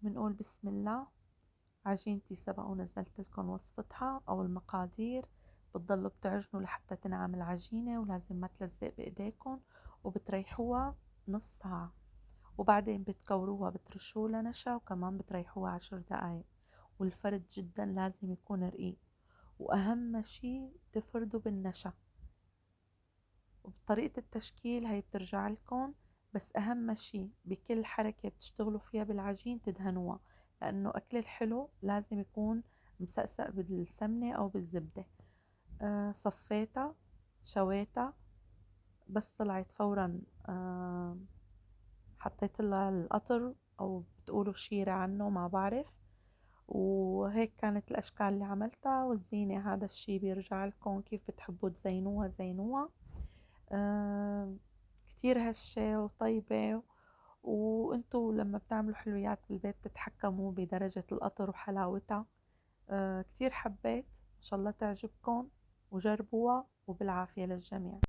بنقول بسم الله. عجينتي سبق ونزلت لكم وصفتها أو المقادير. بتضلوا بتعجنوا لحتى تنعم العجينة، ولازم ما تلزق بإيديكم، وبتريحوها نص ساعة، وبعدين بتكوروها بترشوها نشا، وكمان بتريحوها 10 دقايق. والفرد جدا لازم يكون رقيق، وأهم شي تفردوا بالنشا. وبطريقة التشكيل هي بترجع لكم، بس أهم شي بكل حركة بتشتغلوا فيها بالعجين تدهنوها، لأنه أكل الحلو لازم يكون مسقسق بالسمنة أو بالزبدة. صفيتها، شويتها، بس طلعت فورا حطيت لها القطر، أو بتقولوا شيرة عنه ما بعرف. وهيك كانت الأشكال اللي عملتها. والزينة هذا الشي بيرجع لكم، كيف بتحبوا تزينوها زينوها. آه كتير هشة وطيبة. وانتوا لما بتعملوا حلويات بالبيت تتحكموا بدرجة القطر وحلاوتها. كتير حبيت، ان شاء الله تعجبكم، وجربوها، وبالعافية للجميع.